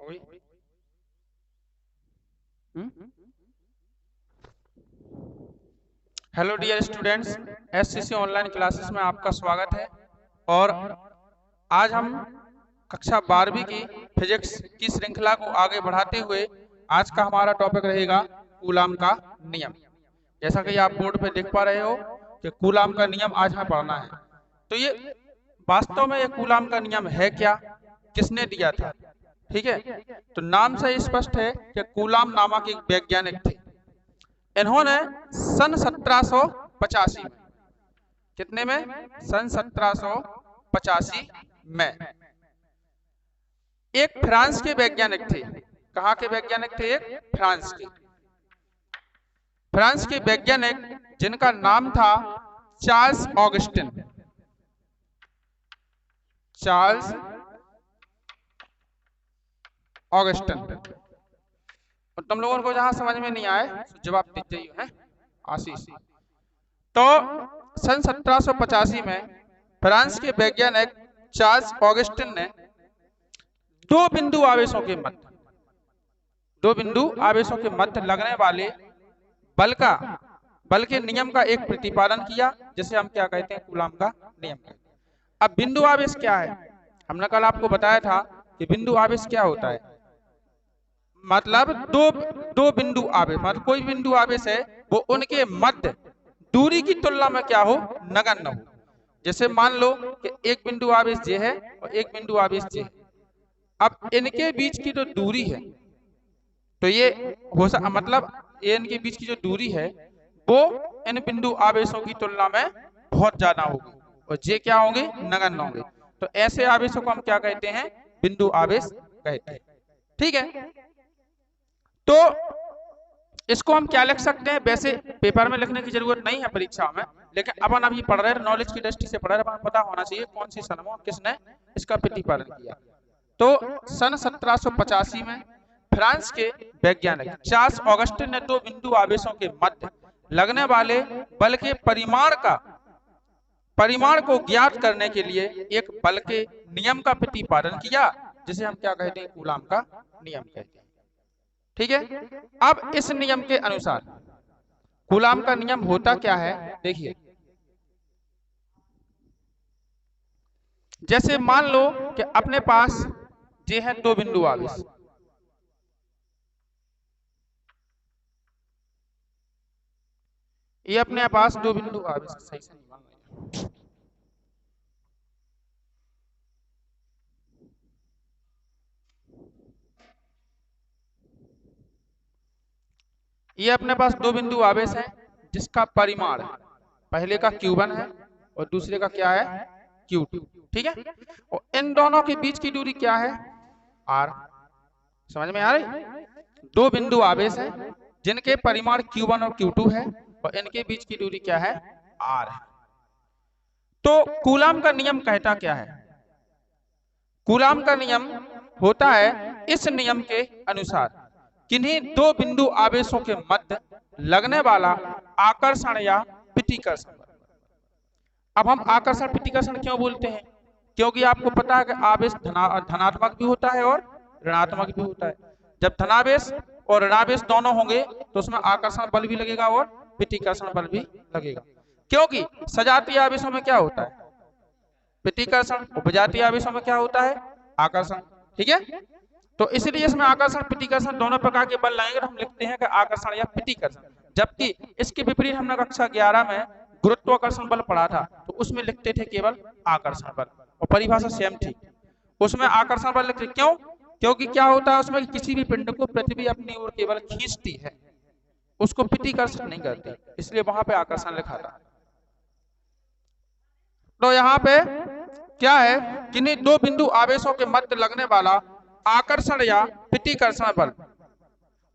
गई। Hello dear students, SCC online classes में आपका स्वागत है। और आज हम कक्षा 12वीं की फिजिक्स की श्रृंखला को आगे बढ़ाते हुए आज का हमारा टॉपिक रहेगा कूलाम का नियम। जैसा कि आप बोर्ड पे देख पा रहे हो कि कूलाम का नियम आज हमें पढ़ना है। तो ये वास्तव में ये कूलाम का नियम है क्या, किसने दिया था? ठीक है, तो नाम से स्पष्ट है कि कूलाम नामक एक वैज्ञानिक थे। इन्होंने सन 1785 में, कितने में? सन 1785 में एक फ्रांस के वैज्ञानिक थे। कहाँ के वैज्ञानिक थे? एक फ्रांस के। फ्रांस के वैज्ञानिक जिनका नाम था चार्ल्स ऑगस्टिन। Charles Augustin. और तुम लोगों को जहां समझ में नहीं आए जवाब दीजिए है आशीष। तो सन 1785 में फ्रांस के वैज्ञानिक चार्ल्स ऑगस्टिन ने दो बिंदु आवेशों के मध्य लगने वाले बल के नियम का एक प्रतिपादन किया, जिसे हम क्या कहते हैं? कूलाम का नियम कहते हैं। अब बिंदु आवेश क्या है? हमने कल आपको बताया था कि बिंदु आवेश क्या होता है। मतलब दो बिंदु आवेश, मतलब कोई बिंदु आवेश है वो उनके मध्य दूरी की तुलना में क्या हो? नगण्य हो। जैसे मान लो कि एक बिंदु आवेश जे है और एक बिंदु आवेश जे है। अब इनके बीच की जो दूरी है, तो ये मतलब ये इनके बीच की जो दूरी है वो इन बिंदु आवेशों की तुलना में बहुत ज्यादा होगी और जे क्या होंगे? नगण्य होंगे। तो ऐसे आवेशों को हम क्या कहते हैं? बिंदु आवेश कहते हैं। ठीक है, तो इसको हम क्या लिख सकते हैं? वैसे पेपर में लिखने की जरूरत नहीं है परीक्षा में, लेकिन अपन अभी पढ़ रहे हैं, नॉलेज की दृष्टि से पढ़ रहे हैं, अपन पता होना चाहिए कौन सी सन में किसने इसका प्रतिपादन किया। तो सन 1785 में फ्रांस के वैज्ञानिक चार्ल्स ऑगस्टिन ने दो बिंदु आवेशों के मध्य लगने वाले बल के परिमाण को ज्ञात करने के लिए एक बल के नियम का प्रतिपादन किया, जिसे हम क्या कहते हैं? कूलाम का नियम कहते हैं। ठीक है, अब इस नियम के अनुसार कूलाम का नियम होता क्या है? देखिए, जैसे मान लो कि अपने पास ये है दो बिंदु आवेश। ये अपने पास दो बिंदु आवेश, सही से नहीं मान रहे। ये अपने पास दो बिंदु आवेश है जिसका परिमाण पहले का Q1 है और दूसरे का क्या है? Q2। ठीक है, और इन दोनों के बीच की दूरी क्या है? R। समझ में आ रही? दो बिंदु आवेश है जिनके परिमाण Q1 और Q2 है और इनके बीच की दूरी क्या है? R है। तो कूलाम का नियम कहता क्या है? कूलाम का नियम होता है इस नियम के अनुसार किन्हीं दो बिंदु आवेशों के मध्य लगने वाला आकर्षण या प्रतिकर्षण। अब हम आकर्षण प्रतिकर्षण क्यों बोलते हैं? क्योंकि आपको पता है कि आवेश धनात्मक भी होता है और ऋणात्मक भी होता है। जब धनावेश और ऋणावेश दोनों होंगे तो उसमें आकर्षण बल भी लगेगा और प्रतिकर्षण बल भी लगेगा। क्योंकि सजातीय आवेशों में क्या होता है? प्रतिकर्षण, और विजातीय आवेशों में क्या होता है? आकर्षण। ठीक है, तो इसलिए इसमें आकर्षण प्रतिकर्षण दोनों प्रकार के बल लगेंगे, हम लिखते हैं कि आकर्षण या प्रतिकर्षण। जबकि इसके विपरीत हमने कक्षा 11 में गुरुत्वाकर्षण बल पढ़ा था, तो उसमें लिखते थे केवल आकर्षण बल, और परिभाषा सेम थी। उसमें आकर्षण बल लिखते क्यों? क्योंकि क्या होता है उसमें, किसी भी पिंड को पृथ्वी अपनी ओर केवल खींचती है, उसको प्रतिकर्षण नहीं करती, इसलिए वहां पे आकर्षण लिखा था। तो यहाँ पे क्या है? किन्हीं दो बिंदु आवेशों के मध्य लगने वाला आकर्षण या प्रतिकर्षण बल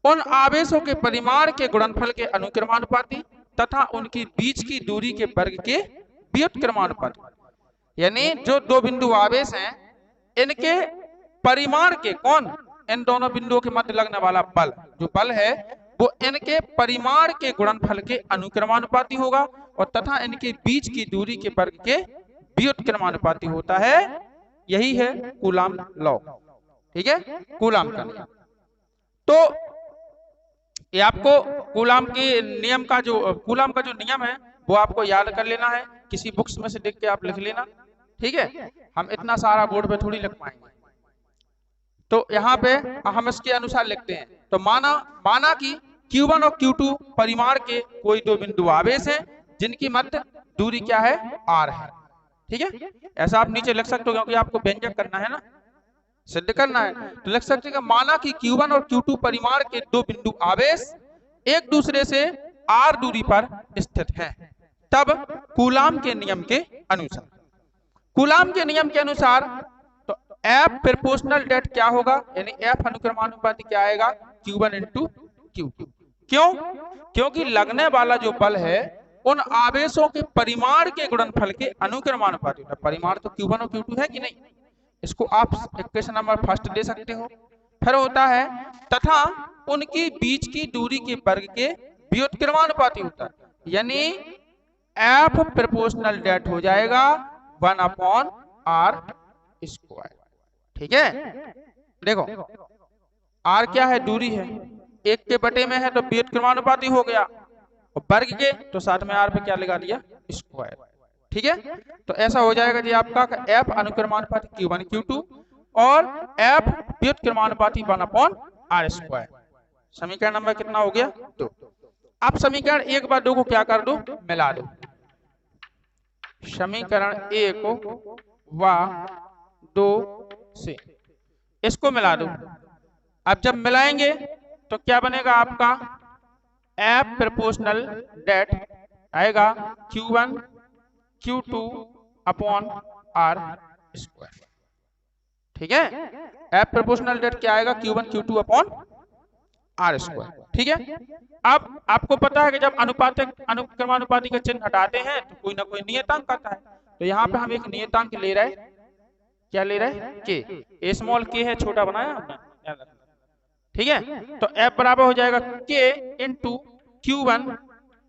उन आवेशों के परिमाण के गुणनफल के अनुक्रमानुपाती तथा उनकी बीच की दूरी के वर्ग के व्युत्क्रमानुपाती। यानी जो दो बिंदु आवेश हैं इनके परिमाण के, कौन? इन दोनों बिंदुओं के मध्य लगने वाला बल, जो बल है वो इनके परिमाण के गुणनफल के अनुक्रमानुपाती होगा और तथा इनके बीच की दूरी के वर्ग के व्युत्क्रमानुपाती होता है। यही है कूलाम लॉ। ठीक है, कूलाम का नियम। तो ये आपको कूलाम के नियम का कूलाम का जो नियम है वो आपको याद कर लेना है, किसी बुक्स में से देख के आप लिख लेना। ठीक है, हम इतना सारा बोर्ड पे थोड़ी लिख पाएंगे। तो यहाँ पे हम इसके अनुसार लिखते हैं। तो माना कि Q1 और Q2 परिमाण के कोई दो बिंदु आवेश हैं जिनकी मध्य दूरी क्या है, r है। ठीक है, ऐसा आप नीचे लिख सकते हो क्योंकि आपको व्यंजक करना है ना, सिद्ध करना है। तो लिख सकते हैं माना कि Q1 और Q2 परिमाण के दो बिंदु आवेश एक दूसरे से r दूरी पर स्थित हैं, तब कूलाम के नियम के अनुसार, कूलाम के नियम के अनुसार तो F प्रोपोर्शनल डेट क्या होगा, यानी F अनुक्रमानुपाती क्या आएगा, Q1 इंटू Q2। क्यों? क्योंकि लगने वाला जो बल है उन आवेशों के परिमाण के गुणनफल के अनुक्रमानुपाती होता है। परिमाण तो Q1 और Q2 है कि नहीं, इसको आप इक्वेशन नंबर फर्स्ट दे सकते हो। फिर होता है तथा उनकी बीच की दूरी के वर्ग के व्युत्क्रमानुपाती होता है, यानी F प्रोपोर्शनल डेट हो जाएगा 1/r स्क्वायर। ठीक है, देखो r क्या है, दूरी है, एक के बटे में है तो व्युत्क्रमानुपाती हो गया, और वर्ग के तो साथ में r पे क्या लगा दिया, स्क्वायर। ठीक है, तो ऐसा हो जाएगा जी आपका F अनुक्रमानुपाती Q1 Q2 और F व्युत्क्रमानुपाती 1/r स्क्वायर। समीकरण नंबर कितना हो गया, 2। अब समीकरण 1 बार 2 को क्या कर दो, मिला दो। समीकरण 1 व 2 से इसको मिला दो। अब जब मिलाएंगे तो क्या बनेगा आपका, F प्रोपोर्शनल डेट आएगा Q1 Q2 upon r square. ठीक है, F प्रोपोर्शनल डेट क्या आएगा, Q1 Q2 upon r square. ठीक है, अब आपको पता है कि जब अनुक्रमानुपाती का चिन्ह हटाते हैं तो कोई ना कोई नियतांक आता है। तो यहाँ पे हम एक नियतांक ले रहे हैं, क्या ले रहे हैं, k, स्मॉल k है, छोटा बनाया हमने। ठीक है, तो F बराबर हो जाएगा k इंटू Q1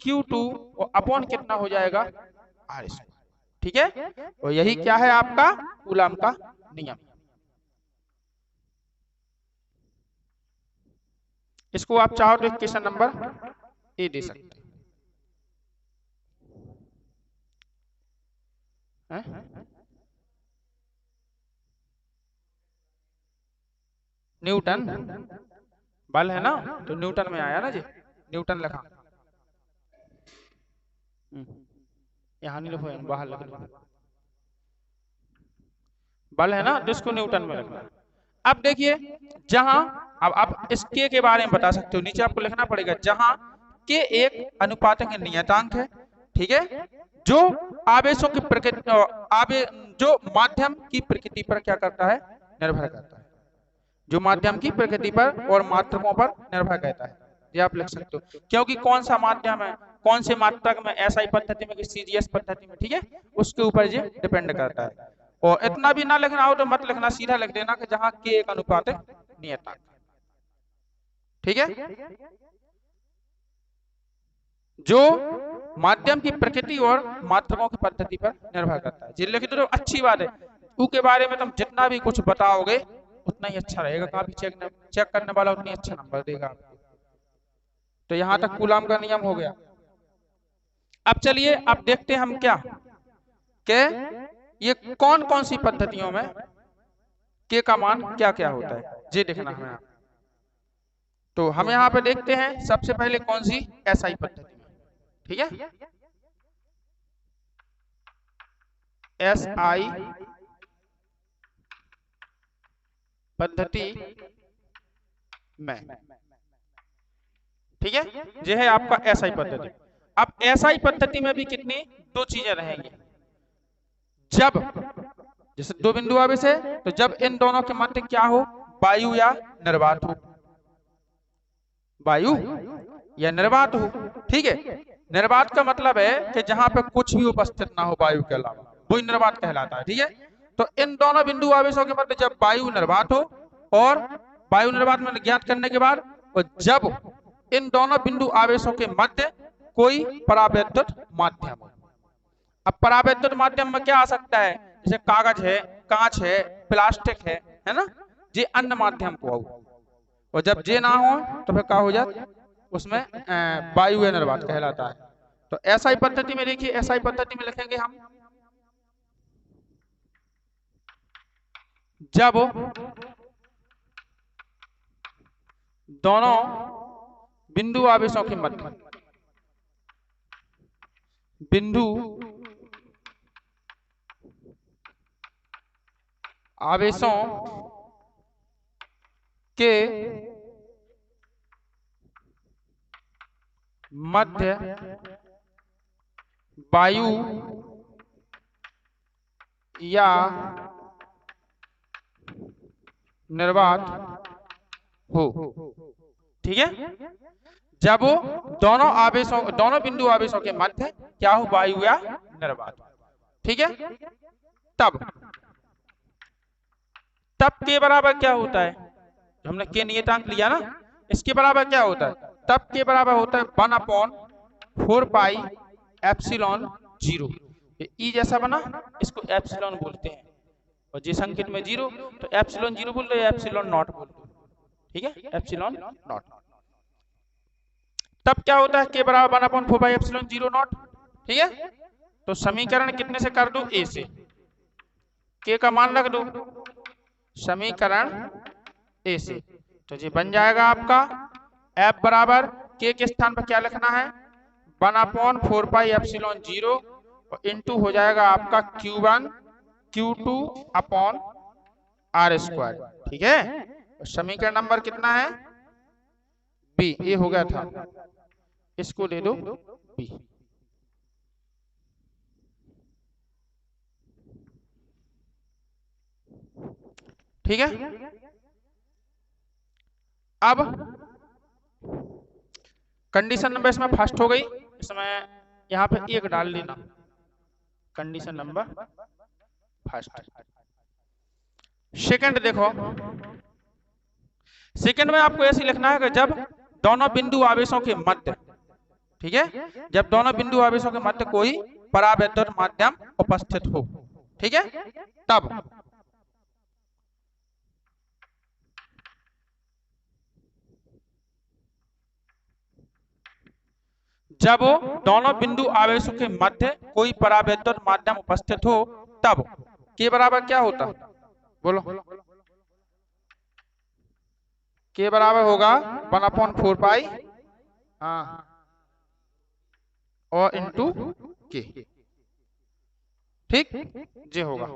Q2 और अपॉन कितना हो जाएगा, r स्क्वायर। ठीक है, तो यही क्या है आपका कूलाम का नियम। इसको आप चाहो तो क्वेश्चन नंबर ए दे सकते हैं। न्यूटन बल है ना, तो न्यूटन में आया ना जी, न्यूटन लिखा, यहाँ नहीं लिखो, बाहर लिख दो, बल है ना, तो इसको न्यूटन में लिखना। अब देखिए जहां, अब आप इस k के बारे में बता सकते हो, नीचे आपको लिखना पड़ेगा जहां k एक अनुपातक नियतांक है। ठीक है, जो आवेशों की प्रकृति, जो माध्यम की प्रकृति पर क्या करता है, निर्भर करता है, जो माध्यम की प्रकृति पर और मात्रकों पर निर्भर करता है, ये आप लिख सकते हो। क्योंकि कौन सा माध्यम है, कौन से मात्रक में, SI पद्धति में कि CGS पद्धति में, ठीक है, उसके ऊपर ये डिपेंड करता है। और इतना भी ना लिखना हो तो मत लिखना, सीधा लिख देना कि जहां k एक अनुपातक नियतांक। ठीक है, जो माध्यम की प्रकृति और मात्रकों की पद्धति पर निर्भर करता है, ये लिख दो तो अच्छी बात है। ऊ के बारे में तुम जितना भी कुछ बताओगे उतना ही अच्छा रहेगा, काफी चेक करने वाला उतनी अच्छा नंबर देगा आपको। तो यहां तक कूलाम का नियम हो गया। अब चलिए अब देखते हैं हम क्या के ये कौन कौन सी पद्धतियों में के का मान क्या क्या होता है, ये देखना हमें। तो हम यहाँ पे देखते हैं सबसे पहले कौन सी, SI पद्धति में। ठीक है, SI पद्धति में, ठीक है, यह है आपका SI पद्धति। अब SI पद्धति में भी कितनी, दो चीजें रहेंगी। जब जैसे दो बिंदु आवेश है तो जब इन दोनों के मध्य क्या हो, वायु या निर्वात हो, वायु या निर्वात हो। ठीक है, निर्वात का मतलब है कि जहां पे कुछ भी उपस्थित ना हो वायु के अलावा, वही निर्वात कहलाता है। ठीक है, तो इन दोनों बिंदु आवेशों के मध्य जब वायु निर्वात हो, और वायु निर्वात में ज्ञात करने के बाद, और जब इन दोनों बिंदु आवेशों के मध्य कोई परावैद्युत माध्यम हो। अब परावैद्युत माध्यम में क्या आ सकता है, जैसे कागज है, कांच है, प्लास्टिक है ना, जे अन्य माध्यम को हो, और जब जे ना हो तो फिर क्या हो जाए, उसमें वायु या निर्वात कहलाता है। तो एसआई पद्धति में देखिए, एसआई पद्धति में लिखेंगे हम जब दोनों बिंदु आवेशों के मध्य बिंदु आवेशों के मध्य वायु या निर्वात हो। ठीक है, जब दोनों बिंदु आवेशों के मध्य क्या हो, वायु या निर्वात। ठीक है, तब के बराबर क्या होता है, हमने के नियतांक लिया ना, इसके बराबर क्या होता है, तब के बराबर होता है 1/4 पाई एप्सिलॉन 0। ई जैसा बना, इसको एप्सिलॉन बोलते हैं, और जे संकेत में 0 तो एप्सिलॉन 0 बोल रहे, एप्सिलॉन नॉट बोल रहे। ठीक है, एप्सिलॉन नॉट। तब क्या होता है, के बराबर 1/4 पाई एप्सिलॉन 0 नॉट। ठीक है, तो समीकरण कितने से कर दो, ए से, के का मान रख दो समीकरण ए से, तो ये बन जाएगा आपका एफ बराबर के स्थान पर क्या लिखना है, 1/4 पाई एप्सिलॉन 0 और इंटू हो जाएगा आपका Q1 Q2 अपॉन R²। ठीक है, तो समीकरण नंबर कितना है, बी। ये हो गया था, इसको ले दो बी। ठीक है, अब कंडीशन नंबर इसमें फर्स्ट हो गई, इसमें यहां पे एक डाल लेना, कंडीशन नंबर फर्स्ट। सेकंड देखो, सेकंड में आपको ऐसे लिखना है कि जब दोनों बिंदु आवेशों के मध्य, ठीक है, जब दोनों बिंदु आवेशों के मध्य कोई परावैद्युत माध्यम उपस्थित हो। ठीक है, तब जब दोनों बिंदु आवेशों के मध्य कोई परावैद्युत माध्यम उपस्थित हो, तब के बराबर क्या होता, बोलो, के बराबर होगा 1/4 पाई और इंटू के। ठीक, जे होगा।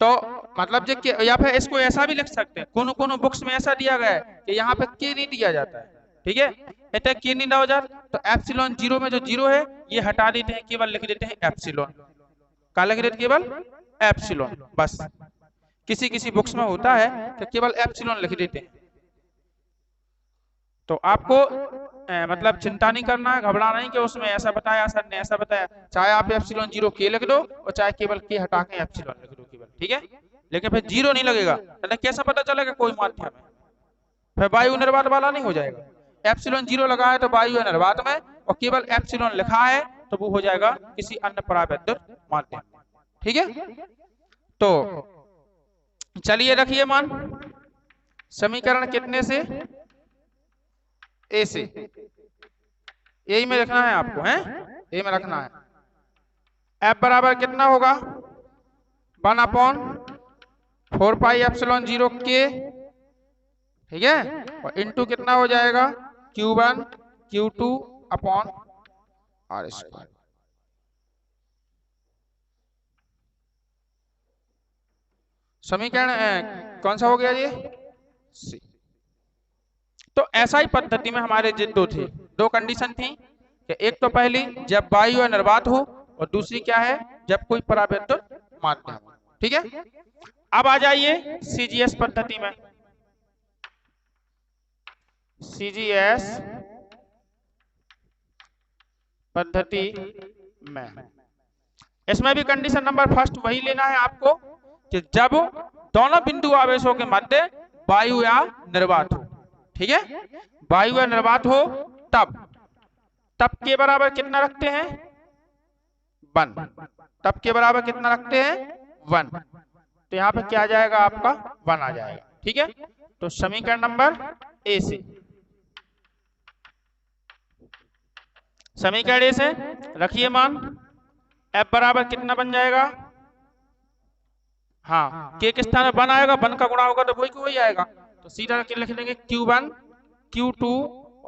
तो मतलब जे के, या फिर इसको ऐसा भी लिख सकते हैं, कोनो बुक्स में ऐसा दिया गया है कि यहाँ पे के नहीं दिया जाता है। ठीक है, इतना के नहीं ना हो जाता, तो एप्सिलॉन 0 में जो 0 है ये हटा देते हैं, केवल लिख देते हैं एप्सिलॉन। क्या लिख देते, केवल एप्सिलॉन, बस। किसी किसी बुक्स में होता है कि केवल एप्सिलॉन लिख देते हैं। तो आपको मतलब चिंता नहीं करना है, घबराना नहीं कि उसमें ऐसा बताया सर ने, ऐसा बताया। चाहे आप एप्सिलॉन 0 के लिख दो और चाहे केवल के हटा के एप्सिलॉन लिख दो केवल। ठीक है, लेकिन फिर 0 नहीं लगेगा, तो कैसा पता चलेगा कोई माध्यम है, फिर वायु निर्वात वाला नहीं हो जाएगा। एप्सिलॉन 0 लगा है तो वायु निर्वात में, और केवल एप्सिलॉन लिखा है तो वो हो जाएगा किसी अन्य परावैद्युत माध्यम। ठीक है, तो चलिए रखिए मान, समीकरण कितने से, ए से, यही में रखना है आपको, है ए में रखना है। एफ बराबर कितना होगा, 1/4 पाई एप्सिलॉन 0 के। ठीक है, और इंटू कितना हो जाएगा, Q1 Q2 अपॉन R²। समीकरण कौन सा हो गया ये, सी। तो एसआई पद्धति में हमारे दो कंडीशन थी कि एक तो पहली जब वायु या निर्वात हो, और दूसरी क्या है, जब कोई परावैद्युत माध्यम। ठीक है, अब आ जाइए सीजीएस पद्धति में। सीजीएस पद्धति में इसमें भी कंडीशन नंबर फर्स्ट वही लेना है आपको कि जब दोनों बिंदु आवेशों के मध्य वायु या निर्वात हो। ठीक है, वायु या निर्वात हो, तब के बराबर कितना रखते हैं, 1। तब के बराबर कितना रखते हैं, 1। तो यहाँ पे क्या आ जाएगा आपका 1 आ जाएगा। ठीक है, तो समीकरण नंबर ए से, समीकरण ए से रखिए मान f बराबर कितना बन जाएगा, हाँ के किस स्थान में 1 आएगा, 1 का गुणा होगा तो वही को वही आएगा, तो सीधा लिख लेंगे Q1 Q2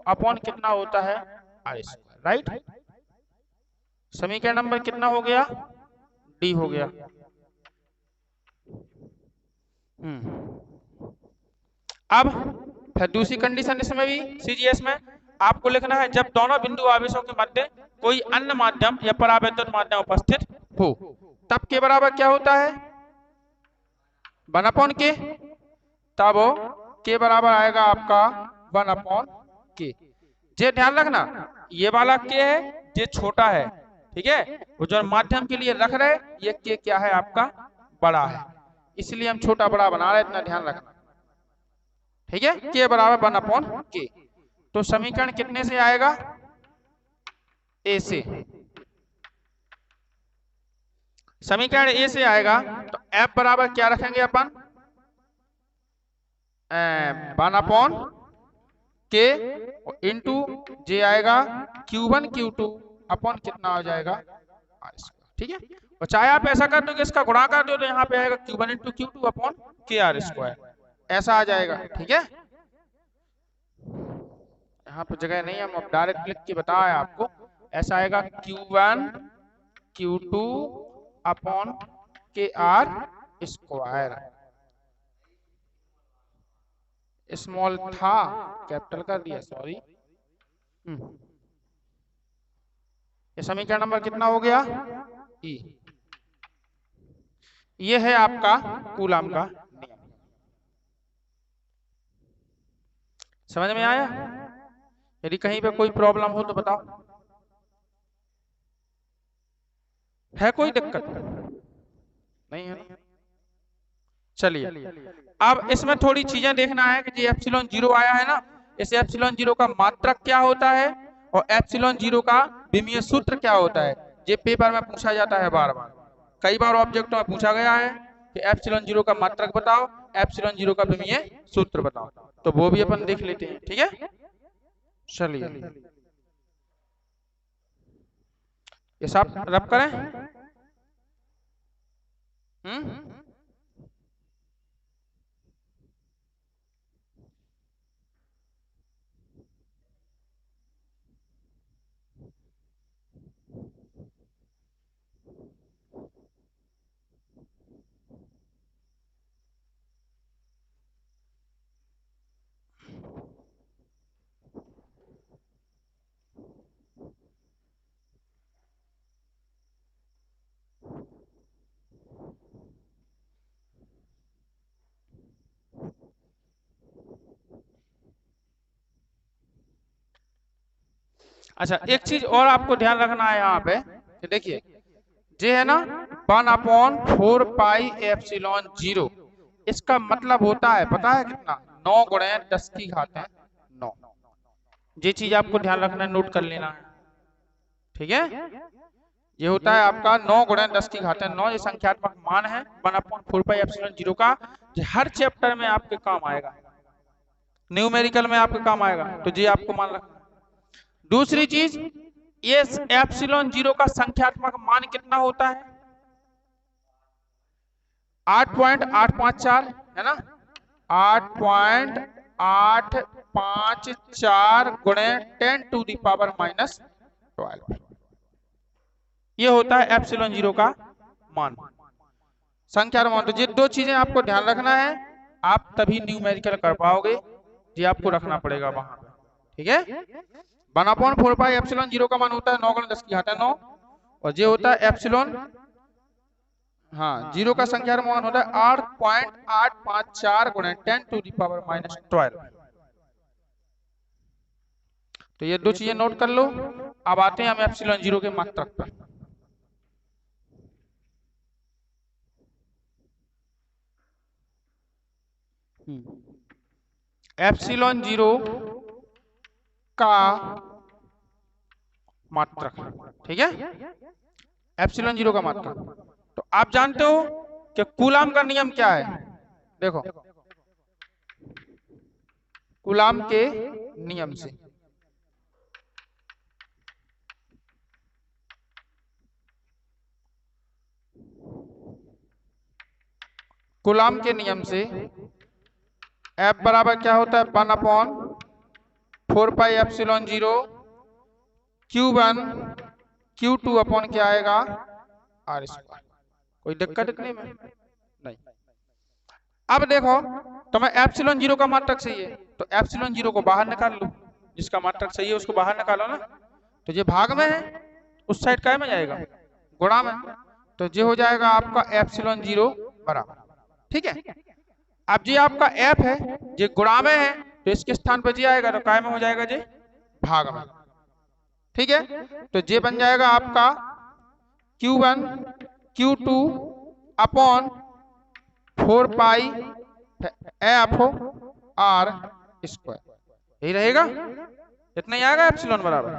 अपॉन कितना होता है R स्क्वायर, राइट। समीकरण नंबर कितना हो गया, डी हो गया। अब फिर दूसरी कंडीशन इसमें भी सीजीएस में आपको लिखना है जब दोनों बिंदु आवेशों के मध्य कोई अन्य माध्यम या परावैद्युत माध्यम उपस्थित हो, तब के बराबर क्या होता है 1 अपॉन के, तब के बराबर आएगा आपका 1 अपॉन के। ये ध्यान रखना ये वाला के है ये छोटा है, ठीक है, वो जो माध्यम के लिए रख रहे ये के क्या है आपका बड़ा है, इसलिए हम छोटा बड़ा बना रहे, इतना ध्यान रखना। ठीक है, के बराबर 1 अपॉन के। तो समीकरण कितने से आएगा, ए से। समीकरण ए से आएगा तो एफ बराबर क्या रखेंगे अपन 1 अपॉन के इंटू जे आएगा Q1 Q2 अपॉन कितना हो जाएगा R स्क्वायर। ठीक है, और चाहे आप ऐसा कर दो कि इसका गुणा कर दो तो यहाँ पे आएगा Q1 इंटू Q2 अपॉन के R स्क्वायर, ऐसा आ जाएगा। ठीक है, यहाँ पे जगह नहीं, हम अब डायरेक्ट लिख के बताया आपको, ऐसा आएगा Q1 Q2 अपॉन के R स्क्वायर। स्मॉल था कैपिटल कर दिया, सॉरी। ये समीकरण नंबर कितना हो गया ई। ये है आपका कूलाम का नियम। समझ में आया? यदि कहीं पे कोई प्रॉब्लम हो तो बताओ, है कोई दिक्कत नहीं है ना? चलिए अब इसमें थोड़ी चीजें देखना है कि जो एप्सिलॉन 0 आया है ना, इस एप्सिलॉन 0 का मात्रक क्या होता है और एप्सिलॉन 0 का विमीय सूत्र क्या होता है। ये पेपर में पूछा जाता है बार बार, कई बार ऑब्जेक्टों में पूछा गया है कि एप्सिलॉन 0 का मात्रक बताओ, एप्सिलॉन 0 का विमीय सूत्र बताओ, तो वो भी अपन देख लेते हैं। ठीक है, चलिए ये सब रब करें। अच्छा, एक चीज और आपको ध्यान रखना है यहाँ पे, देखिए जे है ना 1/4 पाई एप्सिलॉन 0, इसका मतलब होता है पता है कितना, 9 गुणे 10 की घात 9। ये चीज आपको ध्यान रखना है, नोट कर लेना है। ठीक है, ये होता है आपका 9 गुणे 10 की घात 9, ये संख्यात्मक मान है 1/4 पाई एप्सिलॉन 0 का। हर चैप्टर में आपके काम आएगा, न्यूमेरिकल में आपके काम आएगा, तो ये आपको मान रखना। दूसरी चीज, ये एप्सिलॉन 0 का संख्यात्मक मान कितना होता है 8.854 है ना, 8.854 गुणे 10⁻⁻12 ये होता है एप्सिलॉन 0 का मान, संख्या मान। तो ये दो चीजें आपको ध्यान रखना है, आप तभी न्यूमेरिकल कर पाओगे, ये आपको रखना पड़ेगा वहां पे। ठीक है, 1/4 पाई एप्सिलॉन 0 का मान होता है 9 गुणे 10 की घात 9, और ये होता है एप्सिलॉन 0 का संख्या मान होता है 8.854 गुणे 10⁻⁻12। तो ये दो चीजें नोट कर लो। अब आते हैं हम एप्सिलॉन 0 के मात्रक पर। एप्सिलॉन 0 का मात्रक, ठीक है, एप्सिलॉन 0 का मात्रक। तो आप जानते हो कि कूलाम का नियम क्या है। देखो कूलाम के नियम से कूलाम के नियम से F बराबर क्या होता है 1/4πε0 Q1 Q2 अपॉन क्या आएगा R²। कोई दिक्कत नहीं में नहीं। अब देखो तुम्हें एप्सिलॉन 0 का मात्रक चाहिए तो एप्सिलॉन 0 को बाहर निकाल लो, जिसका मात्रक चाहिए उसको बाहर निकालो ना। तो ये भाग में है, उस साइड काय में जाएगा गुणा में, तो ये हो जाएगा आपका एप्सिलॉन 0 बराबर। ठीक है, अब ये आपका एफ है, ये गुणा में है तो इसके स्थान पर जी आएगा तो काय में हो जाएगा जी भाग में। ठीक है, तो ये बन जाएगा आपका Q1 Q2 अपॉन 4π/r², यही रहेगा। इतना ही आएगा एप्सिलॉन बराबर।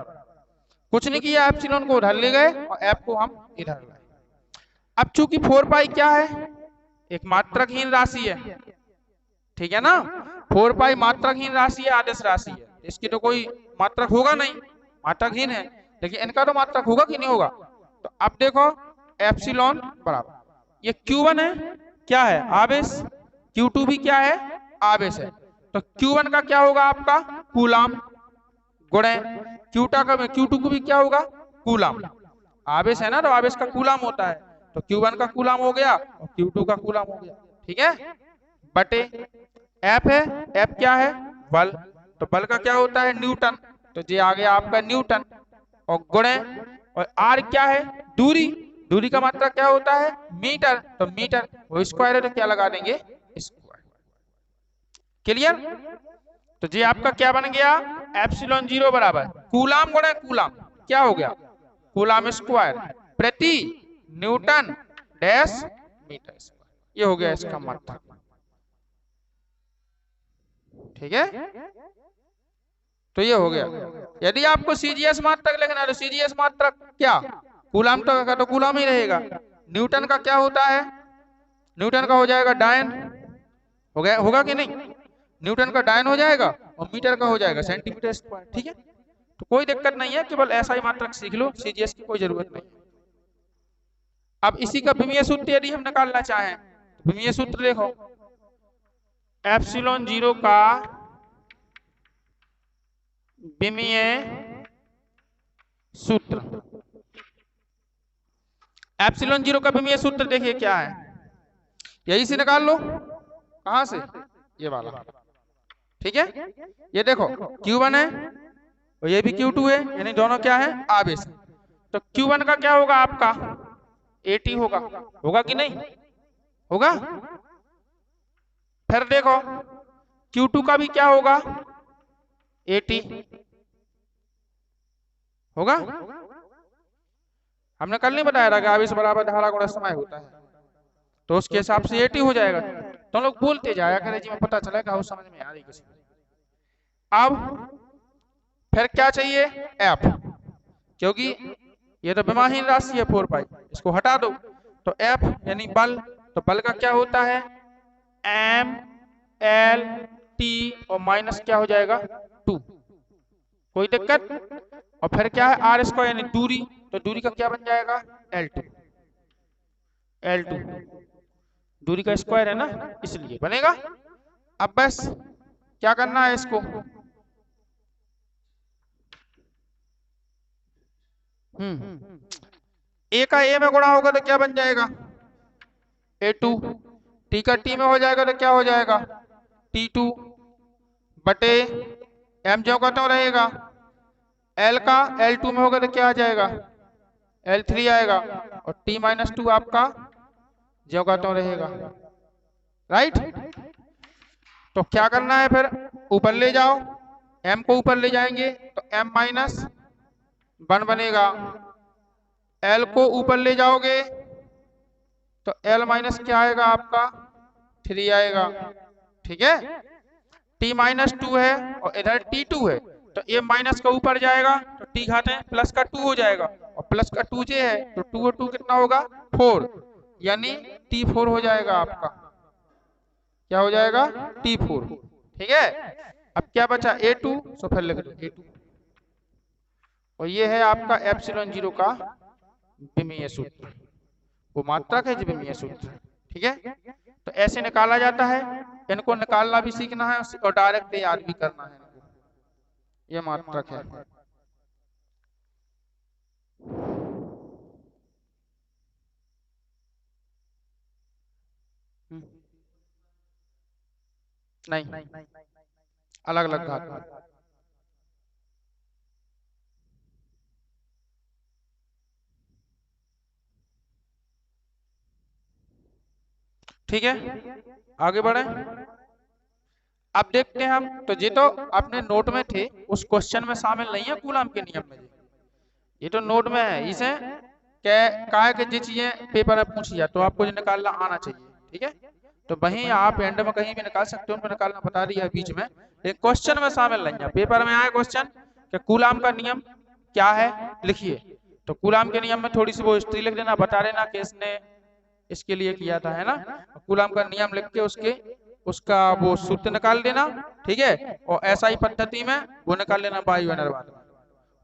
कुछ नहीं किया, एप्सिलॉन को उधर ले गए और एफ को हम इधर लाए। अब चूंकि 4π क्या है एक मात्रकहीन राशि है, ठीक है ना, 4π मात्रकहीन राशि है, आदेश राशि है, इसकी तो कोई मात्रक होगा नहीं, मात्रकहीन है, लेकिन इनका तो मात्रक होगा कि नहीं होगा। तो अब देखो एप्सिलॉन बराबर ये Q1 है क्या है आवेश, Q2 भी क्या है आवेश है, तो Q1 का क्या होगा आपका कूलाम गुणे Q2 को भी क्या होगा कूलाम, आवेश है ना तो आवेश का कूलाम होता है, तो Q1 का कूलाम हो गया और Q2 का कूलाम हो गया। ठीक है, बटे F है, F क्या है बल, तो बल का क्या होता है न्यूटन, तो ये आ गया आपका न्यूटन, और गुणे और R क्या है दूरी, दूरी का मात्रा क्या होता है मीटर, तो मीटर वो स्क्वायर है तो क्या लगा देंगे स्क्वायर। क्लियर, तो ये आपका क्या बन गया एप्सिलॉन 0 बराबर कूलाम गुणे कूलाम, क्या हो गया कूलाम स्क्वायर प्रति न्यूटन डैश मीटर स्क्वायर, ये हो गया इसका मात्रक। ठीक है, तो ये हो गया। यदि आपको सीजीएस मात्रक लिखना है तो सीजीएस मात्रक क्या कूलाम का तो कूलाम ही रहेगा, न्यूटन का क्या होता है न्यूटन का हो जाएगा डायन, हो गया होगा कि नहीं, न्यूटन का डायन हो जाएगा और मीटर का हो जाएगा सेंटीमीटर स्क्वायर। ठीक है, तो कोई दिक्कत नहीं है, केवल ऐसा ही मात्रक सीख लो, सीजीएस की कोई जरूरत नहीं। अब इसी का विमीय सूत्र यदि हम निकालना चाहें तो विमीय सूत्र देखो एप्सिलॉन 0 का विमीय सूत्र, एप्सिलॉन 0 का विमीय सूत्र देखिए क्या है, यही से निकाल लो, कहां से ये वाला। ठीक है, ये देखो Q1 है और ये भी Q2 है, यानी दोनों क्या है आवेश, तो Q1 का क्या होगा आपका 80 होगा, होगा कि नहीं होगा। फिर देखो Q2 का भी क्या होगा 80 होगा, हमने कल नहीं बताया था कि आवेश बराबर धारा गुणा समय होता है, तो उसके हिसाब से 80 हो जाएगा। तो लोग बोलते जाया करें जी, में पता चलेगा उस समझ में आ रही किसी। अब फिर क्या चाहिए F, क्योंकि ये तो विमाहीन राशि है 4π, इसको हटा दो, तो F यानी बल, तो बल का क्या होता है M L T और माइनस क्या हो जाएगा 2, कोई दिक्कत। और फिर क्या है R² यानी दूरी, तो दूरी का क्या बन जाएगा L2, L2 दूरी का स्क्वायर है ना इसलिए बनेगा। अब बस क्या करना है इसको, ए का ए में गुणा होगा तो क्या बन जाएगा A2, T का T में हो जाएगा तो क्या हो जाएगा T2 बटे M जो का तो रहेगा, L का L2 में होगा तो क्या आ जाएगा L3 आएगा, और T-2 आपका जो का तो रहेगा, राइट। तो क्या करना है फिर ऊपर ले जाओ, M को ऊपर ले जाएंगे तो M-1 बनेगा, L को ऊपर ले जाओगे तो L माइनस क्या आएगा आपका 3 आएगा। ठीक है, T-2 है और इधर T2 है, तो ये माइनस का ऊपर जाएगा तो T घाते प्लस का 2 हो जाएगा, और प्लस का 2 जे है तो 2 और 2 कितना होगा 4, यानी T4 हो जाएगा आपका। क्या हो जाएगा? T4। ठीक है, अब क्या बचा? A2, सो फिर लिख दो A2। और ये है आपका एप्सिलॉन जीरो का विमीय सूत्र, वो मात्रक है जो विमीय सूत्र। ठीक है, तो ऐसे निकाला जाता है। इनको निकालना भी सीखना है और डायरेक्ट याद भी करना है इनको। ये मात्रक है। नहीं, अलग अलग घात। ठीक है, आगे बढ़े। अब देखते हैं हम, तो ये तो अपने नोट में थे, उस क्वेश्चन में शामिल नहीं है कूलाम के नियम में। ये तो नोट में है। इसे क्या कि जो चीजें पेपर में पूछी जाए तो आपको जो निकालना आना चाहिए। ठीक है, तो वहीं आप एंड में कहीं भी निकाल सकते हो, उनको निकालना बता दिया है बीच में, लेकिन क्वेश्चन में शामिल नहीं है। पेपर में आए क्वेश्चन कि कूलाम का नियम क्या है, लिखिए। तो कूलाम के नियम में थोड़ी सी वो हिस्ट्री लिख देना, बता देना कि इसने इसके लिए किया था, है ना। कूलाम का नियम लिख के उसका वो सूत्र निकाल देना। ठीक है, और ऐसा ही पद्धति में वो निकाल लेना वायु अनुपात।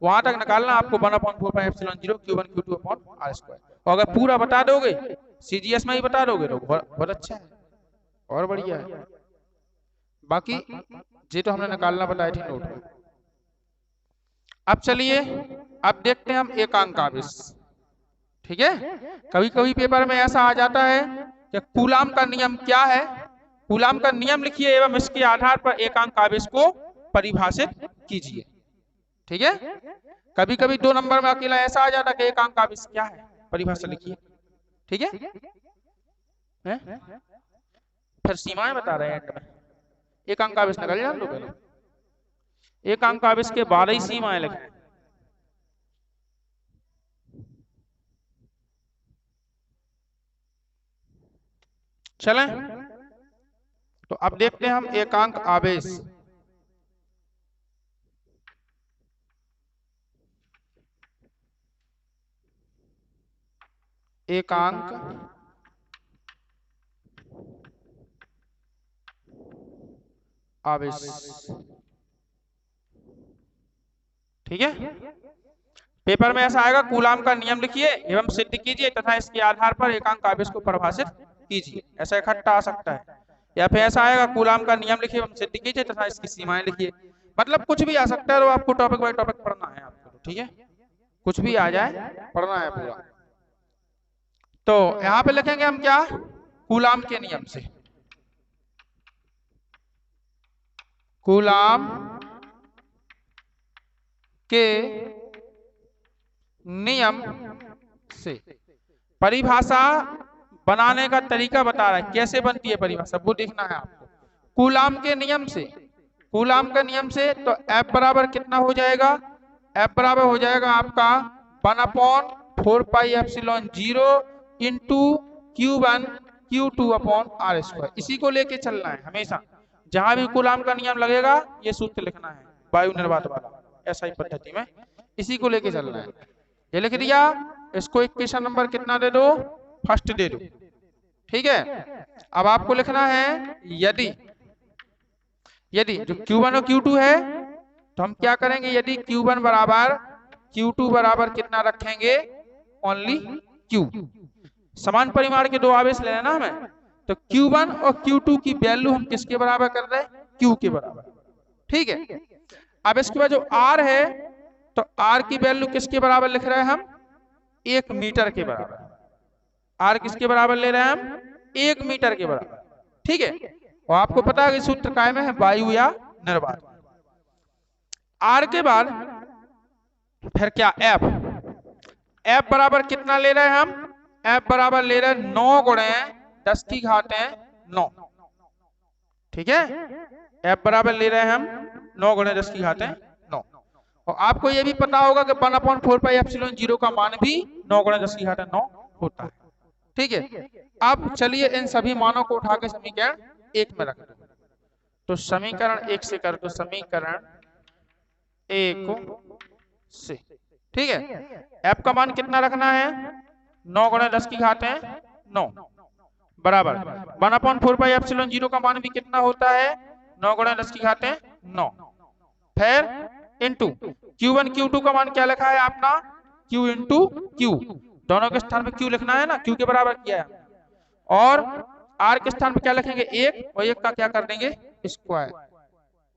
वहां तक निकालना आपको 1/4πε0 Q1 Q2 upon R square. और अगर पूरा बता दोगे, सीजीएस में ही बता दोगे तो बहुत अच्छा है और बढ़िया है। बाकी ये तो हमने निकालना बताई थी नोट में। अब चलिए, अब देखते हैं हम एकांक आवेश। ठीक है, कभी कभी पेपर में ऐसा आ जाता है कि कूलाम का नियम क्या है, कूलाम का नियम लिखिए एवं इसके आधार पर एकांक आवेश को परिभाषित कीजिए। ठीक है, कभी कभी 2 नंबर में अकेला ऐसा आ जाता है कि एकांक आवेश क्या है, परिभाषा लिखिए। ठीक है, फिर सीमाएं बता रहे हैं एंड में। एकांक आवेश निकल जान दो पहले, एकांक आवेश के 12 ही सीमाएं लिखें। चलें, तो अब देखते हैं हम एकांक आवेश। एकांक आवेश। ठीक है, पेपर में ऐसा आएगा, कूलाम का नियम लिखिए एवं सिद्ध कीजिए तथा इसके आधार पर एकांक आवेश को परिभाषित कीजिए। ऐसा इकट्ठा आ सकता है, या फिर ऐसा आएगा, कूलाम का नियम लिखिए एवं सिद्ध कीजिए तथा इसकी सीमाएं लिखिए। मतलब कुछ भी आ सकता है, तो आपको टॉपिक बाय टॉपिक पढ़ना है आपको। ठीक है, कुछ भी आ जाए, पढ़ना है पूरा। तो यहाँ पे लिखेंगे हम क्या? कूलाम के नियम से। कूलाम के नियम से परिभाषा बनाने का तरीका बता रहा है, कैसे बनती है परिभाषा वो देखना है आपको। कूलाम के नियम से, कूलाम के नियम से तो F बराबर कितना हो जाएगा? F बराबर हो जाएगा आपका 1/4πε0 into Q1 Q2 upon R square. इसी को लेके चलना है हमेशा, जहां भी कूलाम का नियम लगेगा ये सूत्र लिखना है वायु निर्वात वाला, ऐसा ही पद्धति में इसी को लेके चलना है। ये लिख दिया, इसको इक्वेशन नंबर कितना दे दो? फर्स्ट दे दो। ठीक है, अब आपको लिखना है यदि जो Q1 और Q2 है तो हम क्या करेंगे, यदि Q1 बराबर Q2 बराबर कितना रखेंगे? Only Q। समान परिमाण के 2 आवेश ले लेना हमें, तो Q1 और Q2 की वैल्यू हम किसके बराबर कर रहे हैं? Q के बराबर। ठीक है, अब इसके बाद जो R है तो R की वैल्यू किसके बराबर लिख रहे हैं हम? 1 मीटर के बराबर। R किसके बराबर ले रहे हैं हम? 1 मीटर के बराबर। ठीक है, और आपको पता है कि सूत्र काय में है? वायु या निर्वात। R के बाद फिर क्या? F बराबर कितना ले रहे हैं हम? F बराबर ले रहे हैं 9 गुणे 10 की घात 9। ठीक है, F बराबर ले रहे हैं हम 9 गुणे 10 की घात 9। और आपको ये भी पता होगा कि 1/4πε0 का मान भी 9 गुणे 10 की घात 9 होता है। ठीक है, अब चलिए इन सभी मानों को उठा के समीकरण 1 में रख दो। तो समीकरण 1 से कर दो, समीकरण 1 से। ठीक है, F का मान कितना रखना है? 9 गुणे 10 की घात 9 बराबर 1/4πε0 का मान भी कितना होता है 9 गुणा 10 की घात 9 फिर इंटू Q1 Q2 का मान क्या लिखा है अपना Q इंटू Q दोनों के स्थान पे Q लिखना है ना Q के बराबर किया है और R के स्थान पे क्या लिखेंगे 1 और 1 का क्या कर देंगे स्क्वायर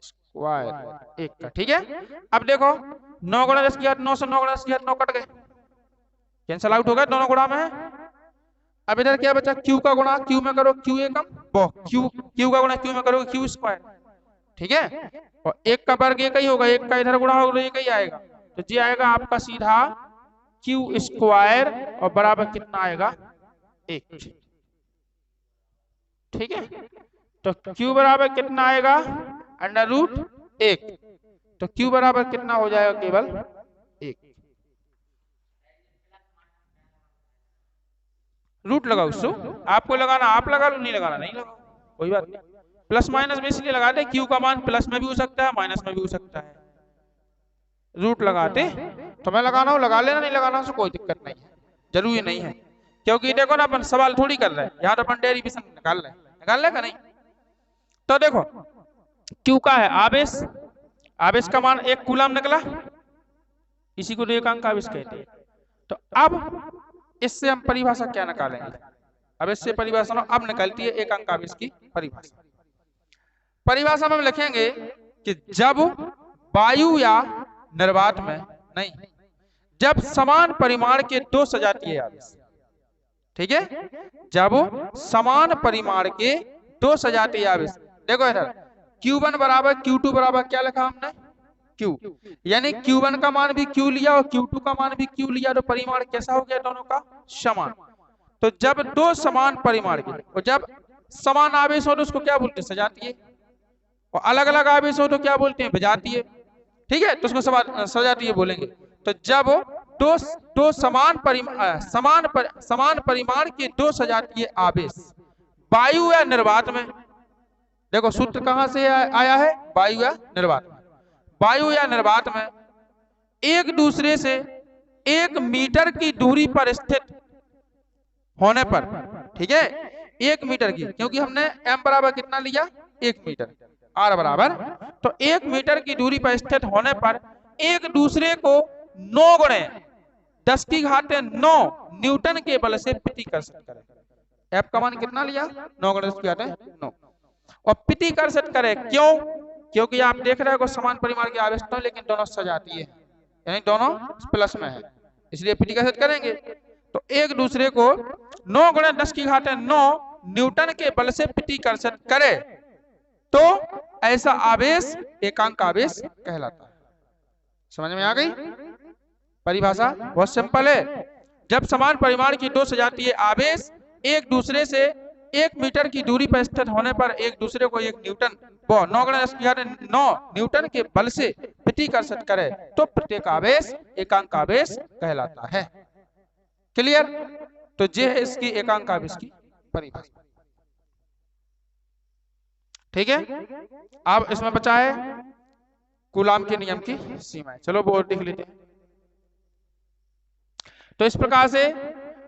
स्क्वायर 1 का ठीक है। अब देखो 9 गुणा 10 की घात 9 से 9 गुणा 10 की घात 9 कट गए कैंसिल आउट हो गए दोनों गुणा में है। अब इधर क्या बचा Q का गुणा Q में करो Q एकम Q का गुणा Q में करोगे Q स्क्वायर ठीक है और 1 का वर्ग एक ही होगा 1 का इधर गुणा होगा एक ही आएगा तो ये आएगा आपका सीधा Q स्क्वायर और बराबर कितना आएगा 1 ठीक है। तो Q बराबर कितना आएगा √1 तो Q बराबर कितना हो जाएगा केवल 1 रूट लगाओ उसको आपको लगाना आप लगा लो नहीं लगाना नहीं लगाओ कोई बात नहीं प्लस माइनस में इसलिए लगाते Q का मान प्लस में भी हो सकता है माइनस में भी हो सकता है रूट लगाते तो मैं लगाना हूं लगा लेना नहीं लगाना से कोई दिक्कत नहीं है जरूरी नहीं है क्योंकि देखो ना अपन सवाल थोड़ी कर रहे हैं यहाँ तो अपन डेरिवेशन निकाल रहे का नहीं। तो देखो Q का है आवेश आवेश का मान 1 कूलम निकला इसी को एकांक आवेश कहते हैं। तो अब इससे हम परिभाषा क्या निकालेंगे अब इससे परिभाषा अब निकलती है एकांक आवेश की परिभाषा में हम लिखेंगे कि जब वायु या निर्वात में नहीं जब समान परिमाण के दो सजातीय आवेश ठीक है जब समान परिमाण के दो सजातीय आवेश देखो इधर Q1 बराबर Q2 बराबर क्या लिखा हमने Q यानी Q1 का मान भी Q लिया और Q2 का मान भी Q लिया तो परिमाण कैसा हो गया दोनों का समान। तो जब दो समान परिमाण के और जब समान आवेश हो तो उसको क्या बोलते हैं सजातीय और अलग अलग आवेश हो तो क्या बोलते हैं विजातीय ठीक है तो उसको सजातीय बोलेंगे। तो जब दो समान परिमाण के दो सजातीय आवेश वायु या निर्वात में देखो सूत्र कहां से आया है वायु या निर्वात में एक दूसरे से 1 मीटर की दूरी पर स्थित होने पर ठीक है 1 मीटर की क्योंकि हमने m बराबर कितना लिया 1 मीटर r बराबर तो 1 मीटर की दूरी पर स्थित होने पर एक दूसरे को 9 गुणे 10 की घात 9 न्यूटन के बल से प्रतिकर्षित करें। f का मान कितना लिया 9 गुणे 10 की घात 9 और प्रतिकर्षित करे क्यों क्योंकि आप देख रहे हो समान परिमाण की आवेश तो लेकिन दोनों सजातीय है यानी दोनों प्लस में है इसलिए प्रतिकर्षित करेंगे। तो एक दूसरे को 9 गुणे 10 की घात 9 न्यूटन के बल से प्रतिकर्षित करे तो ऐसा आवेश एकांक आवेश कहलाता है। समझ में आ गई परिभाषा बहुत सिंपल है जब समान परिमाण की दो सजातीय आवेश एक दूसरे से 1 मीटर की दूरी पर स्थित होने पर एक दूसरे को 1 न्यूटन 9 गुणा 10 की घात 9 न्यूटन के बल से प्रतिकर्षित करे तो प्रत्येक आवेश एकांक आवेश कहलाता है। क्लियर तो ये है इसकी एकांक आवेश की परिभाषा ठीक है। अब इसमें बचा है कूलाम के नियम की सीमाएं चलो वो देख लेते हैं। तो इस प्रकार से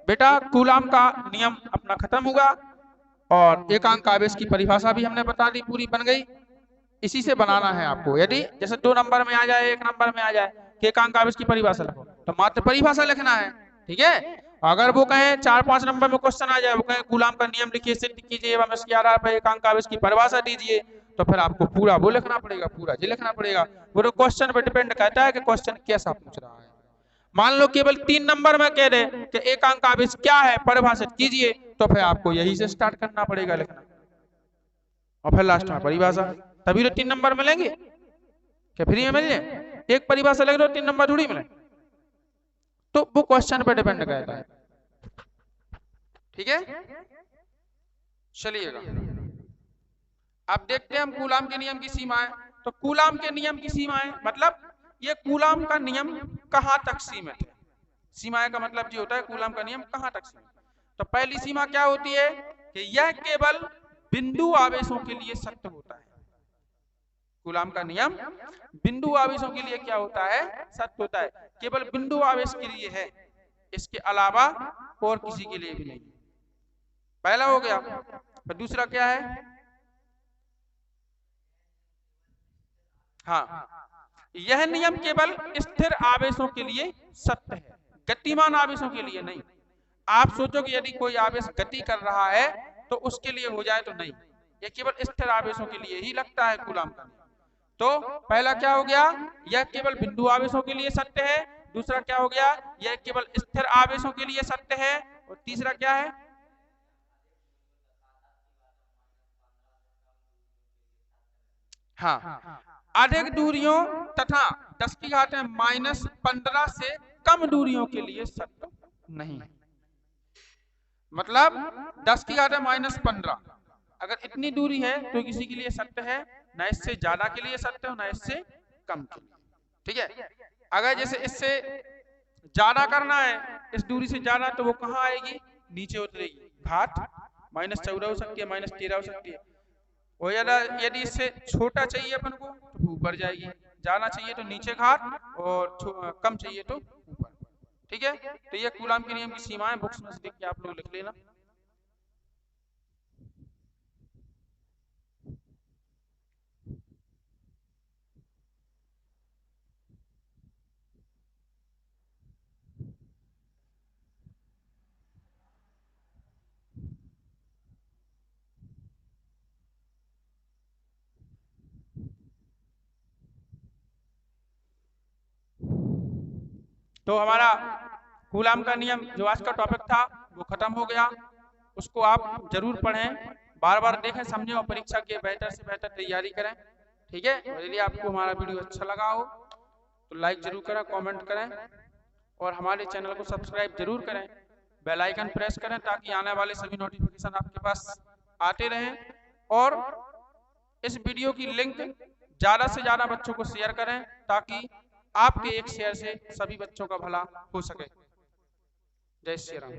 बेटा कूलाम का नियम अपना खत्म हुआ और एकांक आवेश की परिभाषा भी हमने बता दी पूरी बन गई। इसी से बनाना है आपको यदि जैसे 2 नंबर में आ जाए 1 नंबर में आ जाए कि एकांक आवेश की परिभाषा लिखो तो मात्र परिभाषा लिखना है ठीक है। अगर वो कहें 4-5 नंबर में क्वेश्चन आ जाए वो कहें कूलाम का नियम लिखिए सिद्ध कीजिए एवं इसके आधार पर एकांक आवेश की परिभाषा दीजिए तो फिर आपको पूरा वो लिखना पड़ेगा पूरा ये लिखना पड़ेगा। वो तो क्वेश्चन पर डिपेंड करता है कि क्वेश्चन कैसा पूछ रहा है। मान लो केवल 3 नंबर में कह दे कि एकांक आवेश क्या है परिभाषित कीजिए तो फिर आपको यही से स्टार्ट करना पड़ेगा लिखना और फिर लास्ट में परिभाषा तभी तो 3 नंबर मिलेंगे क्या फ्री में मिल जाए एक परिभाषा लग रहा 3 नंबर थोड़ी मिले तो वो क्वेश्चन पर डिपेंड करता है ठीक है। चलिएगा अब देखते हैं हम कूलाम के नियम की सीमाएं। तो कूलाम के नियम की सीमाएं मतलब ये कूलाम का नियम कहां तक सीमित है। सीमाएं का मतलब ये होता है कूलाम का नियम कहां तक सीमित। तो पहली सीमा क्या होती है कि यह केवल बिंदु आवेशों के लिए सत्य होता है। कूलाम का नियम बिंदु आवेशों के लिए क्या होता है सत्य होता है केवल बिंदु आवेश के लिए है इसके अलावा और किसी के लिए भी नहीं। पहला हो गया। और दूसरा क्या है? हाँ, यह नियम केवल स्थिर आवेशों के लिए सत्य है, गतिमान आवेशों के लिए नहीं। आप सोचो कि यदि कोई आवेश गति कर रहा है तो उसके लिए हो जाए तो नहीं, ये केवल स्थिर आवेशों के लिए ही लगता है कूलाम का नियम। तो पहला क्या हो गया? यह केवल बिंदु आवेशों के लिए सत्य है। दूसरा क्या हो गया? यह केवल स्थिर आवेशों के लिए सत्य है। और तीसरा क्या है? हाँ, अधिक दूरियों तथा 10 की घात -15 से कम दूरियों के लिए सत्य नहीं। मतलब 10 की घात -15 अगर इतनी दूरी है तो किसी के लिए सत्य है, ना इससे ज्यादा के लिए सत्य हो, ना इससे कम के लिए। ठीक है, अगर जैसे इससे ज्यादा करना है, इस दूरी से ज्यादा, तो वो कहाँ आएगी? नीचे उतरेगी, घात -14 हो सकती है, -13 हो सकती है। और यदि इससे छोटा चाहिए अपन को तो ऊपर जाएगी, जाना चाहिए तो नीचे घात, और कम चाहिए तो ऊपर। ठीक है, तो ये कूलाम के नियम की सीमाएं बुक्स में से देख के आप लोग लिख लेना। तो हमारा कूलाम का नियम जो आज का टॉपिक था वो खत्म हो गया। उसको आप जरूर पढ़ें, बार बार देखें, समझें और परीक्षा के बेहतर से बेहतर तैयारी करें। ठीक है, और यदि आपको हमारा वीडियो अच्छा लगा हो तो लाइक जरूर करें, कमेंट करें, और हमारे चैनल को सब्सक्राइब जरूर करें, बेल आइकन प्रेस करें ताकि आने वाले सभी नोटिफिकेशन आपके पास आते रहें। और इस वीडियो की लिंक ज्यादा से ज्यादा बच्चों को शेयर करें ताकि आपके एक शेयर से सभी बच्चों का भला हो सके। जय श्री राम।